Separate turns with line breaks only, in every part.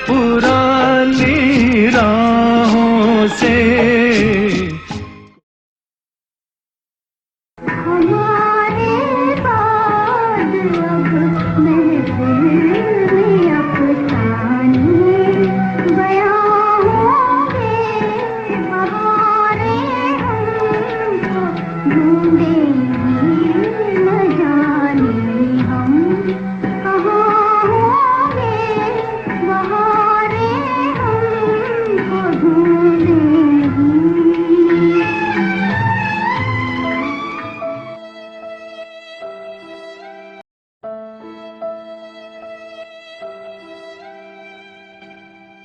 पुरानी राहों से।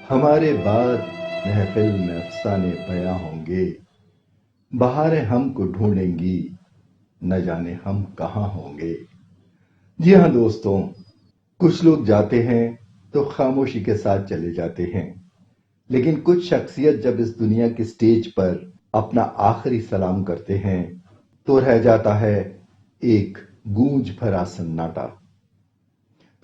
हमारे बाद महफिल में अफसाने बयां होंगे, बहारें हमको ढूंढेंगी, न जाने हम कहां होंगे। जी हाँ दोस्तों, कुछ लोग जाते हैं तो खामोशी के साथ चले जाते हैं, लेकिन कुछ शख्सियत जब इस दुनिया की स्टेज पर अपना आखिरी सलाम करते हैं तो रह जाता है एक गूंज भरा सन्नाटा।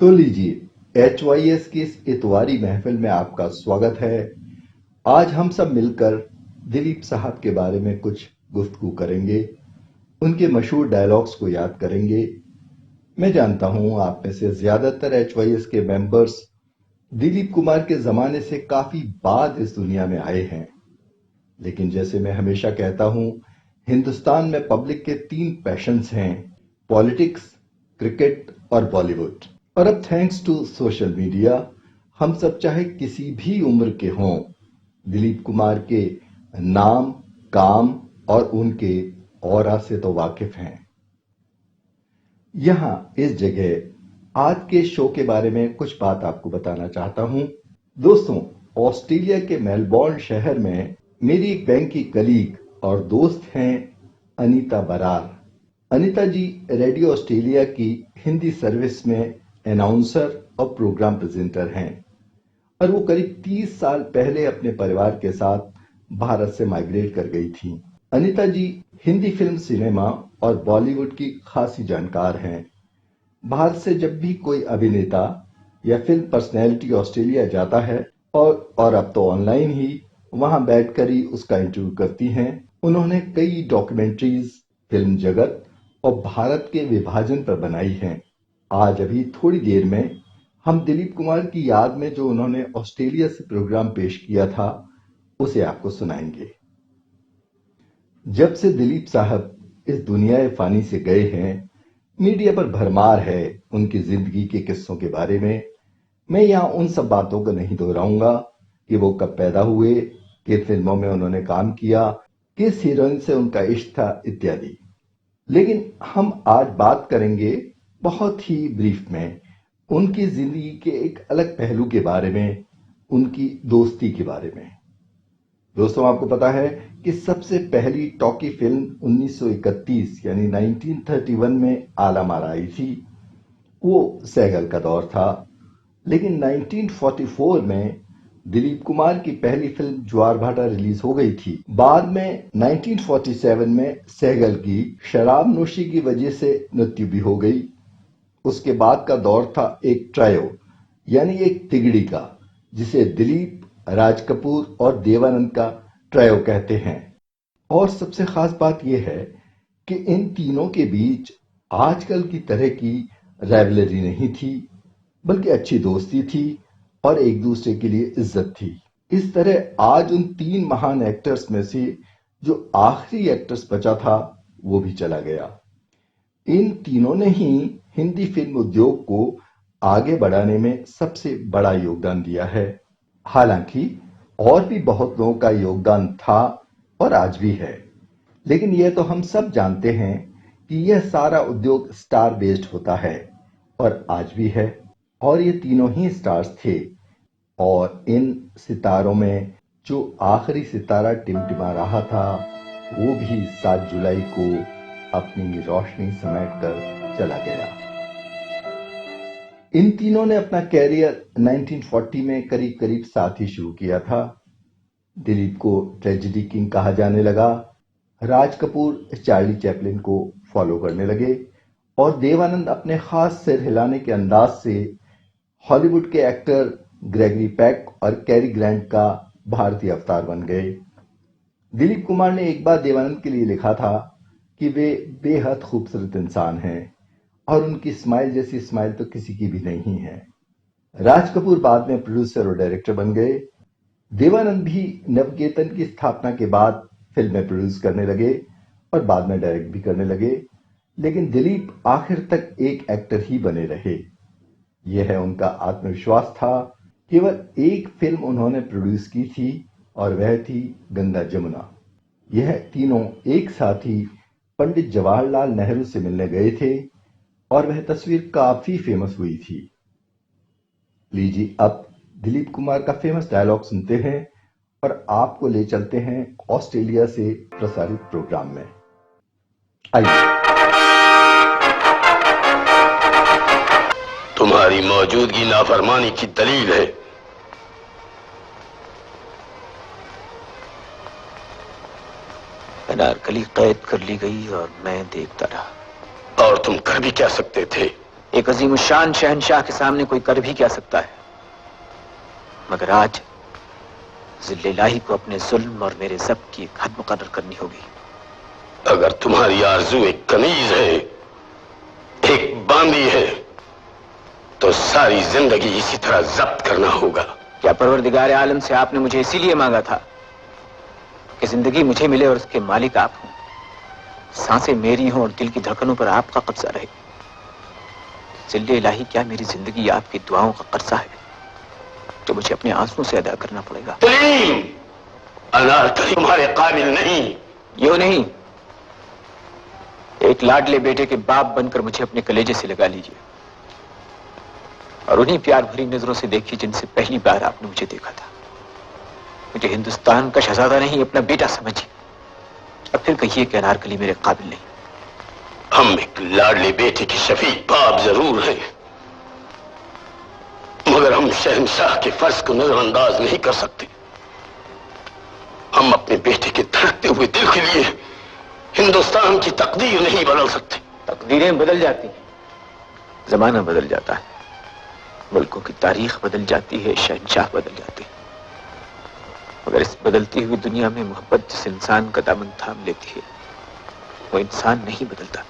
तो लीजिए, HYS की इस इतवारी महफिल में आपका स्वागत है। आज हम सब मिलकर दिलीप साहब के बारे में कुछ गुफ्तगू करेंगे, उनके मशहूर डायलॉग्स को याद करेंगे। मैं जानता हूं आप में से ज्यादातर HYS के मेंबर्स दिलीप कुमार के जमाने से काफी बाद इस दुनिया में आए हैं, लेकिन जैसे मैं हमेशा कहता हूं, हिंदुस्तान में पब्लिक के 3 पैशंस हैं: पॉलिटिक्स, क्रिकेट और बॉलीवुड। और अब थैंक्स टू सोशल मीडिया हम सब चाहे किसी भी उम्र के हों, दिलीप कुमार के नाम, काम और उनके ऑरा से तो वाकिफ हैं। यहां इस जगह आज के शो के बारे में कुछ बात आपको बताना चाहता हूं। दोस्तों, ऑस्ट्रेलिया के मेलबोर्न शहर में मेरी एक बैंक की कलीग और दोस्त हैं अनीता बरार। अनीता जी रेडियो ऑस्ट्रेलिया की हिंदी सर्विस में अनाउंसर और प्रोग्राम प्रेजेंटर हैं और वो करीब 30 साल पहले अपने परिवार के साथ भारत से माइग्रेट कर गई थी। अनीता जी हिंदी फिल्म, सिनेमा और बॉलीवुड की खासी जानकार हैं। भारत से जब भी कोई अभिनेता या फिल्म पर्सनैलिटी ऑस्ट्रेलिया जाता है और अब तो ऑनलाइन ही वहां बैठकर ही उसका इंटरव्यू करती हैं। उन्होंने कई डॉक्यूमेंट्रीज फिल्म जगत और भारत के विभाजन पर बनाई हैं। आज अभी थोड़ी देर में हम दिलीप कुमार की याद में जो उन्होंने ऑस्ट्रेलिया से प्रोग्राम पेश किया था उसे आपको सुनाएंगे। जब से दिलीप साहब इस दुनिया फानी से गए हैं, मीडिया पर भरमार है उनकी जिंदगी के किस्सों के बारे में। मैं यहां उन सब बातों को नहीं दोहराऊंगा कि वो कब पैदा हुए, किन फिल्मों में उन्होंने काम किया, किस हीरोइन से उनका इश्क था इत्यादि। लेकिन हम आज बात करेंगे बहुत ही ब्रीफ में उनकी जिंदगी के एक अलग पहलू के बारे में, उनकी दोस्ती के बारे में। दोस्तों, आपको पता है कि सबसे पहली टॉकी फिल्म 1931 यानी 1931 में आला मारा आई थी। वो सहगल का दौर था। लेकिन 1944 में दिलीप कुमार की पहली फिल्म ज्वार भाटा रिलीज हो गई थी। बाद में 1947 में सहगल की शराब नोशी की वजह से मृत्यु भी हो गई। उसके बाद का दौर था एक ट्रायो यानी एक तिगड़ी का, जिसे दिलीप, राज कपूर और देवानंद का ट्रायो कहते हैं। और सबसे खास बात यह है कि इन तीनों के बीच आजकल की तरह की राइवलरी नहीं थी, बल्कि अच्छी दोस्ती थी और एक दूसरे के लिए इज्जत थी। इस तरह आज उन 3 महान एक्टर्स में से जो आखिरी एक्टर्स बचा था वो भी चला गया। इन तीनों ने ही हिंदी फिल्म उद्योग को आगे बढ़ाने में सबसे बड़ा योगदान दिया है। हालांकि और भी बहुत लोगों का योगदान था और आज भी है, लेकिन यह तो हम सब जानते हैं कि यह सारा उद्योग स्टार बेस्ड होता है और आज भी है। और ये तीनों ही स्टार्स थे और इन सितारों में जो आखिरी सितारा टिमटिमा रहा था वो भी 7 जुलाई को अपनी रोशनी समेटकर चला गया। इन तीनों ने अपना कैरियर 1940 में करीब करीब साथ ही शुरू किया था। दिलीप को ट्रेजेडी किंग कहा जाने लगा, राज कपूर चार्ली चैपलिन को फॉलो करने लगे और देवानंद अपने खास सिर हिलाने के अंदाज से हॉलीवुड के एक्टर ग्रेगरी पेक और कैरी ग्रांट का भारतीय अवतार बन गए। दिलीप कुमार ने एक बार देवानंद के लिए लिखा था कि वे बेहद खूबसूरत इंसान हैं और उनकी स्माइल जैसी स्माइल तो किसी की भी नहीं है। राज कपूर बाद में प्रोड्यूसर और डायरेक्टर बन गए। देवानंद भी नवकेतन की स्थापना के बाद फिल्में प्रोड्यूस करने लगे और बाद में डायरेक्ट भी करने लगे, लेकिन दिलीप आखिर तक एक एक्टर ही बने रहे। यह उनका आत्मविश्वास था। केवल एक फिल्म उन्होंने प्रोड्यूस की थी और वह थी गंगा जमुना। यह तीनों एक साथ ही पंडित जवाहरलाल नेहरू से मिलने गए थे और वह तस्वीर काफी फेमस हुई थी। लीजिए अब दिलीप कुमार का फेमस डायलॉग सुनते हैं और आपको ले चलते हैं ऑस्ट्रेलिया से प्रसारित प्रोग्राम में। आइए।
तुम्हारी मौजूदगी नाफरमानी की दलील है।
अनारकली कैद कर ली गई और मैं देखता रहा।
और तुम कर भी क्या सकते थे?
एक अजीम शान शहंशाह के सामने कोई कर भी क्या सकता है, मगर आज जिल्ले-इलाही को अपने जुल्म और मेरे ज़ब्त की एक हद मुकर्रर करनी होगी।
अगर तुम्हारी आरज़ू एक कमीज है, एक बांदी है, तो सारी जिंदगी इसी तरह जब्त करना होगा।
क्या परवरदिगार आलम से आपने मुझे इसीलिए मांगा था कि जिंदगी मुझे मिले और उसके मालिक आप हों, सांसें मेरी हों और दिल की धड़कनों पर आपका कब्जा रहे? जिल्ले-इलाही, क्या मेरी जिंदगी आपकी दुआओं का कर्जा है जो मुझे अपने आंसुओं से अदा करना पड़ेगा?
अनारकली तुम्हारे काबिल नहीं।
यूं नहीं, एक लाडले बेटे के बाप बनकर मुझे अपने कलेजे से लगा लीजिए और उन्हीं प्यार भरी नजरों से देखिए जिनसे पहली बार आपने मुझे देखा था। मुझे हिंदुस्तान का शहजादा नहीं, अपना बेटा समझिए। अब फिर कहिए कि अनारकली मेरे काबिल नहीं।
हम एक लाडले बेटे के शफीक बाप जरूर हैं, मगर हम शहंशाह के फर्ज को नजरअंदाज नहीं कर सकते। हम अपने बेटे के धड़कते हुए दिल के लिए हिंदुस्तान की तकदीर नहीं बदल सकते।
तकदीरें बदल जाती हैं, जमाना बदल जाता है, मुल्कों की तारीख बदल जाती है, शहंशाह बदल जाते हैं, मगर इस बदलती हुई दुनिया में मोहब्बत जिस इंसान का दामन थाम लेती है वो इंसान नहीं बदलता।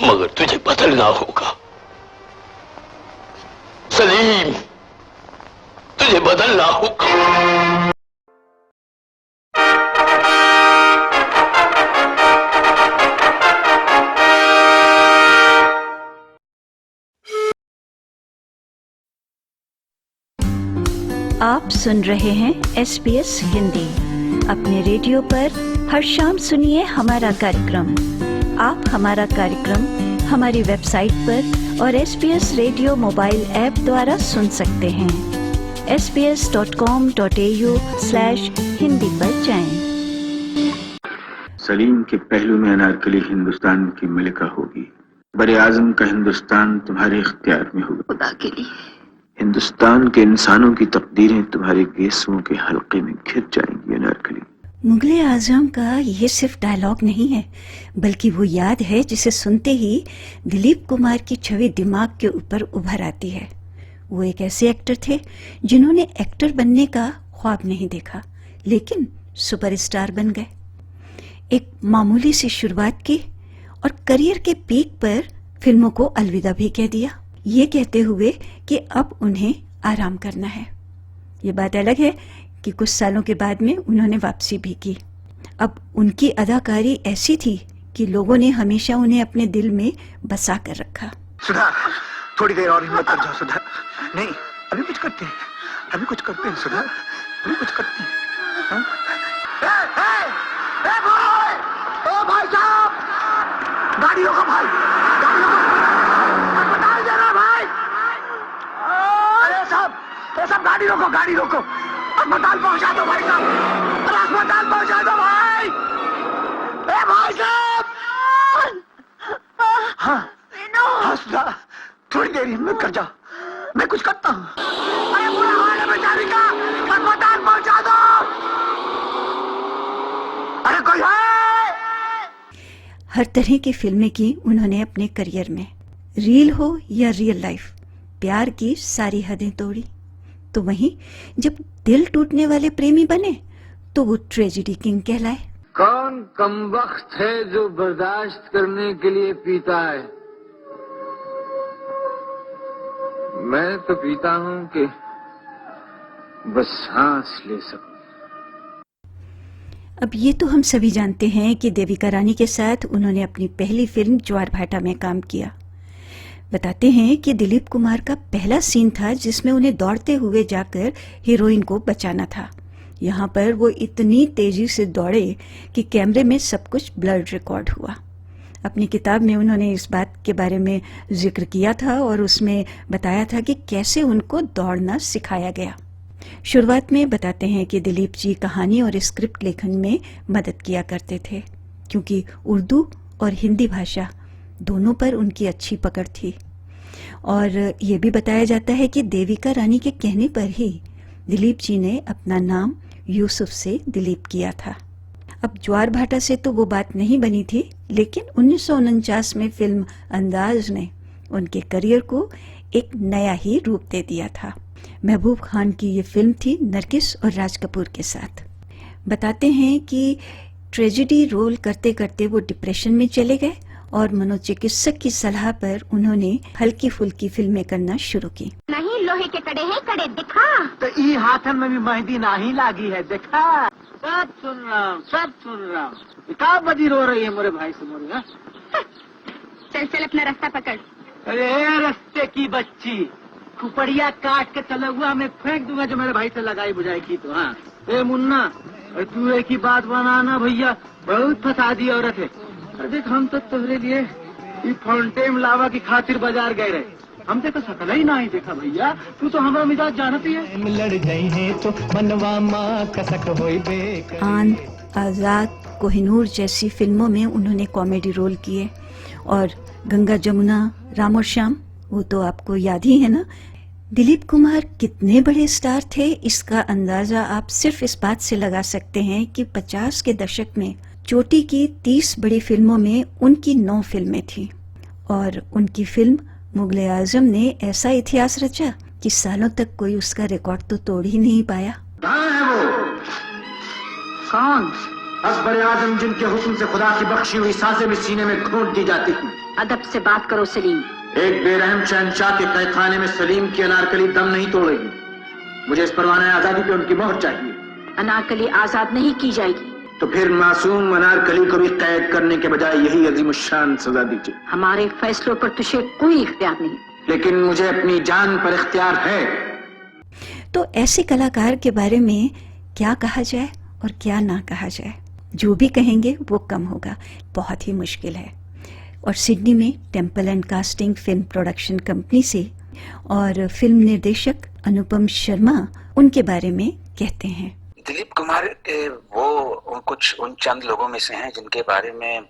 मगर तुझे बदलना होगा सलीम, तुझे बदलना होगा।
आप सुन रहे हैं SBS हिंदी। अपने रेडियो पर हर शाम सुनिए हमारा कार्यक्रम। आप हमारा कार्यक्रम हमारी वेबसाइट पर और SBS रेडियो मोबाइल ऐप द्वारा सुन सकते हैं। sbs.com.au/hindi पर जाएं।
सलीम के पहलू में अनारकली हिंदुस्तान की मलिका होगी। बड़े आजम का हिंदुस्तान तुम्हारे इख्तियार में होगा।
खुदा के लिए
हिंदुस्तान के इंसानों की तकदीरें तुम्हारे गेसुओं के हल्के में घिर जाएंगी अनारकली।
मुगले आजम का ये सिर्फ डायलॉग नहीं है, बल्कि वो याद है जिसे सुनते ही दिलीप कुमार की छवि दिमाग के ऊपर उभर आती है। वो एक ऐसे एक्टर थे जिन्होंने एक्टर बनने का ख्वाब नहीं देखा, लेकिन सुपरस्टार बन गए। एक मामूली सी शुरुआत की और करियर के पीक पर फिल्मों को अलविदा भी कह दिया, ये कहते हुए कि अब उन्हें आराम करना है। ये बात अलग है कि कुछ सालों के बाद में उन्होंने वापसी भी की। अब उनकी अदाकारी ऐसी थी कि लोगों ने हमेशा उन्हें अपने दिल में बसा कर रखा।
सुधा, थोड़ी देर और हिम्मत कर जाओ सुधा। नहीं, अभी कुछ करते हैं, अभी कुछ करते हैं सुधा, अभी कुछ करते हैं। हाँ? भाई! ओ भाई साहब! गाड़ी रोको भाई! गाड़ी रोको! अस्पताल जाना भाई! अरे साहब गाड़ी रोको, गाड़ी रोको! अस्पताल पहुंचा दो भाई साहब! अरे अस्पताल पहुंचा दो भाई! ए भाई साहब! हाँ, हाँ सुधा, थोड़ी देर हिम्मत कर जाओ, मैं कुछ करता हूँ। अरे बुरा हाल है बेचारी का, अस्पताल पहुंचा दो। अरे कोई है?
हर तरह की फिल्में की उन्होंने अपने करियर में, रियल हो या रियल लाइफ, प्यार की सारी हदें तोड़ी। तो वहीं जब दिल टूटने वाले प्रेमी बने तो वो ट्रेजेडी किंग कहलाए।
कौन कमबख्त है जो बर्दाश्त करने के लिए पीता है? मैं तो पीता हूं कि बस सांस ले सकूं।
अब ये तो हम सभी जानते हैं कि देविका रानी के साथ उन्होंने अपनी पहली फिल्म ज्वार भाटा में काम किया। बताते हैं कि दिलीप कुमार का पहला सीन था जिसमें उन्हें दौड़ते हुए जाकर हीरोइन को बचाना था। यहाँ पर वो इतनी तेजी से दौड़े कि कैमरे में सब कुछ ब्लर्ड रिकॉर्ड हुआ। अपनी किताब में उन्होंने इस बात के बारे में जिक्र किया था और उसमें बताया था कि कैसे उनको दौड़ना सिखाया गया। शुरुआत में बताते हैं कि दिलीप जी कहानी और स्क्रिप्ट लेखन में मदद किया करते थे, क्योंकि उर्दू और हिंदी भाषा दोनों पर उनकी अच्छी पकड़ थी। और ये भी बताया जाता है कि देविका रानी के कहने पर ही दिलीप जी ने अपना नाम यूसुफ से दिलीप किया था। अब ज्वार भाटा से तो वो बात नहीं बनी थी, लेकिन 1949 में फिल्म अंदाज ने उनके करियर को एक नया ही रूप दे दिया था। महबूब खान की ये फिल्म थी नरगिस और राज कपूर के साथ। बताते हैं कि ट्रेजेडी रोल करते करते वो डिप्रेशन में चले गए और मनोचिकित्सक की सलाह पर उन्होंने हल्की फुल्की फिल्में करना शुरू की।
नहीं लोहे के कड़े हैं, कड़े दिखा।
तो ई हाथन में भी मेहंदी नहीं लागी है, देखा। सब सुन रहा हूँ, सब सुन रहा हूँ। क्या बदी रो रही है मोरे भाई से मोरे? हाँ?
चल चल अपना रास्ता पकड़।
अरे रास्ते की बच्ची, खुपड़िया काट के तलुआ में फेंक दूंगा जो मेरे भाई से लगाई बुझाई की तो। हाँ ए मुन्ना, तू एक ही बात बनाना भैया, बहुत फसादी औरत है। अरे देख, हम तो तुम्हारे लिए फाउंटेन लावा की खातिर बाजार गए रहे, हमसे तो सकल ही नहीं देखा भैया। तू तो हमारा मिजाज जानती है।
लड़ गई है तो मनवा माँ कसक होई बेक।
आन, आजाद, कोहिनूर जैसी फिल्मों में उन्होंने कॉमेडी रोल किए और गंगा जमुना, राम और श्याम, वो तो आपको याद ही है ना। दिलीप कुमार कितने बड़े स्टार थे इसका अंदाजा आप सिर्फ इस बात से लगा सकते हैं कि 50 के दशक में चोटी की 30 बड़ी फिल्मों में उनकी 9 फिल्में थीं और उनकी फिल्म मुगले आजम ने ऐसा इतिहास रचा कि सालों तक कोई उसका रिकॉर्ड तो तोड़ ही नहीं पाया।
कहाँ है वो?
कौन?
अकबर आजम जिनके हुक्म से खुदा की बख्शी हुई सांसें भी सीने में घोंट दी जाती थी।
अदब से बात करो सलीम।
एक बेरहम शहंशाह के कैदखाने में सलीम की अनारकली दम नहीं तोड़ेगी। मुझे इस परवाने आजादी पे उनकी मोहर चाहिए।
अनारकली आजाद नहीं की जाएगी।
तो फिर मासूम अनारकली को भी कैद करने के बजाय यही अजीमुशान सजा दीजिए।
हमारे फैसलों पर तुझे कोई इख्तियार नहीं,
लेकिन मुझे अपनी जान पर इख्तियार है।
तो ऐसे कलाकार के बारे में क्या कहा जाए और क्या ना कहा जाए, जो भी कहेंगे वो कम होगा, बहुत ही मुश्किल है। और सिडनी में temple and casting film production company से और फिल्म निर्देशक अनुपम शर्मा उनके बारे में कहते हैं।
दिलीप कुमार वो कुछ उन चंद लोगों में से हैं जिनके बारे में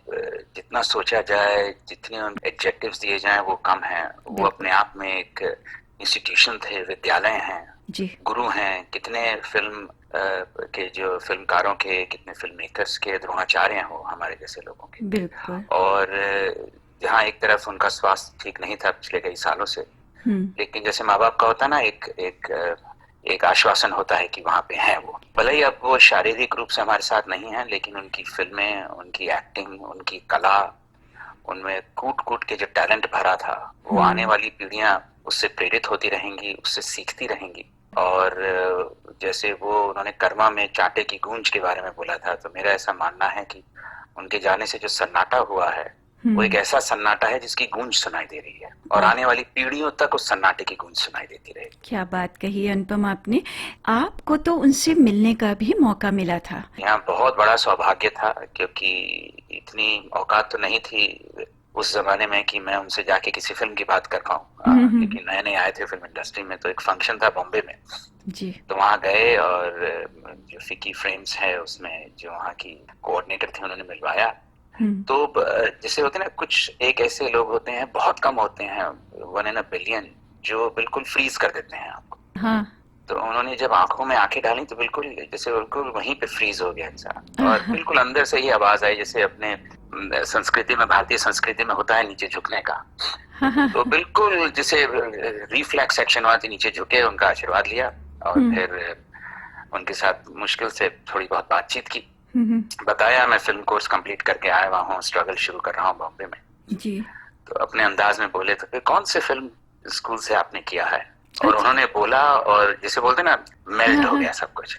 जितना सोचा जाए, जितने एडजेक्टिव्स दिए जाएं वो कम हैं। वो अपने आप में एक इंस्टीट्यूशन थे, विद्यालय हैं
जी, गुरु
हैं। कितने फिल्म के जो फिल्मकारों के, कितने फिल्म मेकर्स के द्रोणाचार्य हैं वो हमारे जैसे लोगों के।
बिल्कुल।
और जहाँ एक तरफ उनका स्वास्थ्य ठीक नहीं था पिछले कई सालों से, लेकिन जैसे माँ बाप का होता है ना, एक आश्वासन होता है कि वहाँ पे हैं वो। भले ही अब वो शारीरिक रूप से हमारे साथ नहीं है, लेकिन उनकी फिल्में, उनकी एक्टिंग, उनकी कला, उनमें कूट कूट के जो टैलेंट भरा था, वो आने वाली पीढ़ियां उससे प्रेरित होती रहेंगी, उससे सीखती रहेंगी। और जैसे वो उन्होंने कर्मा में चांटे की गूंज के बारे में बोला था, तो मेरा ऐसा मानना है कि उनके जाने से जो सन्नाटा हुआ है वो एक ऐसा सन्नाटा है जिसकी गूंज सुनाई दे रही है और आने वाली पीढ़ियों तक उस सन्नाटे की गूंज सुनाई देती रहेगी।
क्या बात कही अनुपम आपने। आपको तो उनसे मिलने का भी मौका मिला था।
यहाँ बहुत बड़ा सौभाग्य था, क्योंकि इतनी औकात तो नहीं थी उस जमाने में कि मैं उनसे जाके किसी फिल्म की बात कर पाऊँ। लेकिन नए नए आए थे फिल्म इंडस्ट्री में, तो एक फंक्शन था बॉम्बे में
जी,
तो वहाँ गए और जो फिकी फ्रेम्स है उसमें जो वहाँ की कोऑर्डिनेटर थी उन्होंने मिलवाया। तो जैसे होते हैं ना, कुछ एक ऐसे लोग होते हैं, बहुत कम होते हैं, 1 in a billion, जो बिल्कुल फ्रीज कर देते हैं आपको।
हाँ।
तो उन्होंने जब आंखों में आंखें डाली तो बिल्कुल जैसे बिल्कुल वहीं पे फ्रीज हो गया इंसान, और बिल्कुल अंदर से ही आवाज आई, जैसे अपने संस्कृति में, भारतीय संस्कृति में होता है नीचे झुकने का,
तो बिल्कुल जैसे रिफ्लेक्स एक्शन हुआ थी, नीचे झुके, उनका आशीर्वाद लिया और फिर उनके साथ मुश्किल से थोड़ी बहुत बातचीत की। बताया मैं फिल्म कोर्स कंप्लीट करके आया हुआ हूँ, स्ट्रगल शुरू कर रहा हूँ बॉम्बे में जी। तो अपने अंदाज में बोले तो कि कौन से फिल्म स्कूल से आपने किया है, और उन्होंने बोला और जैसे बोलते ना मेल्ट हो गया सब कुछ।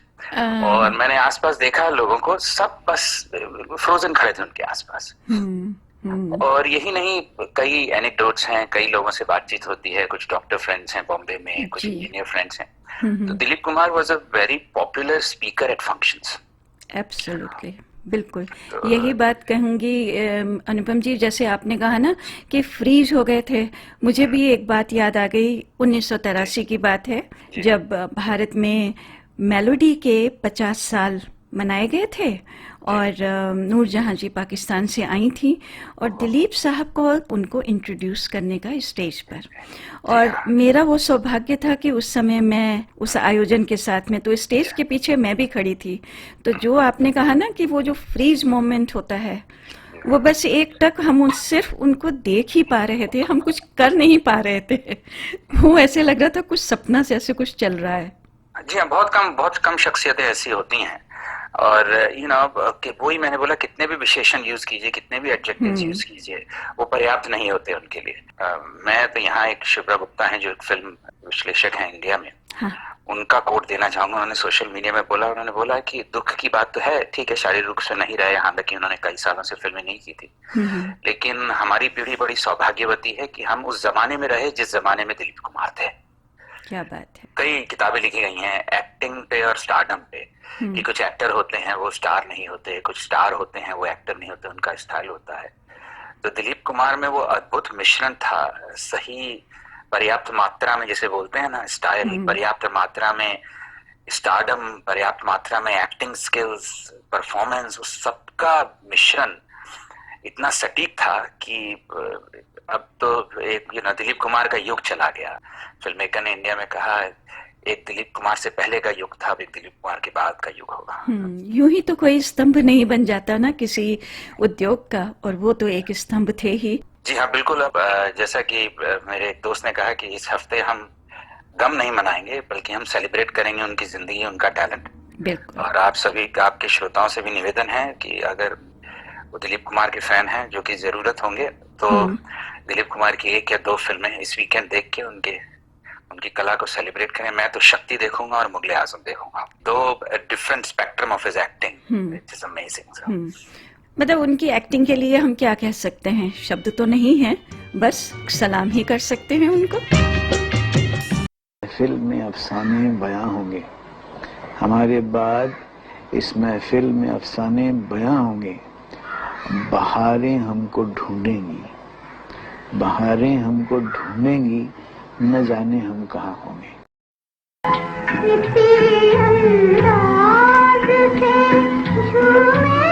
और मैंने आसपास देखा लोगों को, सब बस फ्रोजन खड़े थे उनके आसपास। और यही नहीं, कई एनेक्डोट्स हैं, कई लोगों से बातचीत होती है, कुछ डॉक्टर फ्रेंड्स हैं बॉम्बे में, कुछ इंजीनियर फ्रेंड्स हैं। तो Dilip Kumar was a very popular speaker at functions.
Absolutely, बिल्कुल यही बात कहूंगी अनुपम जी। जैसे आपने कहा ना कि फ्रीज हो गए थे, मुझे भी एक बात याद आ गई। 1983 की बात है, जब भारत में मेलोडी के 50 साल मनाए गए थे और नूरजहां जी पाकिस्तान से आई थी और दिलीप साहब को उनको इंट्रोड्यूस करने का स्टेज पर, और मेरा वो सौभाग्य था कि उस समय मैं उस आयोजन के साथ में, तो स्टेज के पीछे मैं भी खड़ी थी। तो जो आपने कहा ना कि वो जो फ्रीज मोमेंट होता है, वो बस एक टक हम सिर्फ उनको देख ही पा रहे थे, हम कुछ कर नहीं पा रहे थे। वो ऐसे लग रहा था कुछ सपना से ऐसे कुछ चल रहा है।
जी हाँ, बहुत कम शख्सियतें ऐसी होती हैं। और कि वही मैंने बोला, कितने भी विशेषण यूज कीजिए, कितने भी एडजेक्टिव्स यूज कीजिए, वो पर्याप्त नहीं होते उनके लिए। मैं तो यहाँ एक शुभ्रा गुप्ता हैं जो एक फिल्म विश्लेषक हैं इंडिया में, उनका कोट देना चाहूंगा। उन्होंने सोशल मीडिया में बोला, उन्होंने बोला कि दुख की बात तो है, ठीक है, शारीरिक रूप से नहीं रहे, हालांकि उन्होंने कई सालों से फिल्में नहीं की थी, लेकिन हमारी पीढ़ी बड़ी सौभाग्यवती है कि हम उस जमाने में रहे जिस जमाने में दिलीप कुमार थे।
क्या बात है।
कई किताबें लिखी गई हैं एक्टिंग पे और स्टारडम पे, कि कुछ एक्टर होते हैं वो स्टार नहीं होते, कुछ स्टार होते हैं वो एक्टर नहीं होते, उनका स्टाइल होता है। तो दिलीप कुमार में वो अद्भुत मिश्रण था, सही पर्याप्त मात्रा में, जैसे बोलते हैं ना, स्टाइल पर्याप्त मात्रा में, स्टारडम पर्याप्त मात्रा में, एक्टिंग स्किल्स, परफॉर्मेंस, उस सबका मिश्रण इतना सटीक था कि अब तो एक दिलीप कुमार का युग चला गया। फिल्म मेकर ने इंडिया में कहा एक दिलीप कुमार से पहले का युग था, अब एक दिलीप कुमार के बाद का युग होगा।
यूं ही तो कोई स्तंभ नहीं बन जाता ना किसी उद्योग का, और वो तो एक स्तंभ थे ही।
जी हाँ, बिल्कुल। अब जैसा कि मेरे एक दोस्त ने कहा कि इस हफ्ते हम गम नहीं मनाएंगे, बल्कि हम सेलिब्रेट करेंगे उनकी जिंदगी, उनका टैलेंट।
बिल्कुल।
और आप सभी, आपके श्रोताओं से भी निवेदन है कि अगर वो दिलीप कुमार के फैन हैं, जो कि जरूरत होंगे, तो दिलीप कुमार की 1 या 2 फिल्में इस वीकेंड देख के उनकी कला को सेलिब्रेट करें। मैं तो शक्ति देखूंगा और मुगले आजम देखूंगा, 2 different spectrum of his acting, it is amazing.
मतलब उनकी एक्टिंग के लिए हम क्या कह सकते हैं, शब्द तो नहीं है, बस सलाम ही कर सकते हैं उनको।
महफिल में अफसाने बयां होंगे, हमारे बाद इस महफिल में अफसाने बयां होंगे। बहारें हमको ढूंढेंगी, बहारें हमको ढूंढेंगी, न जाने हम कहाँ होंगे।
अंदाज से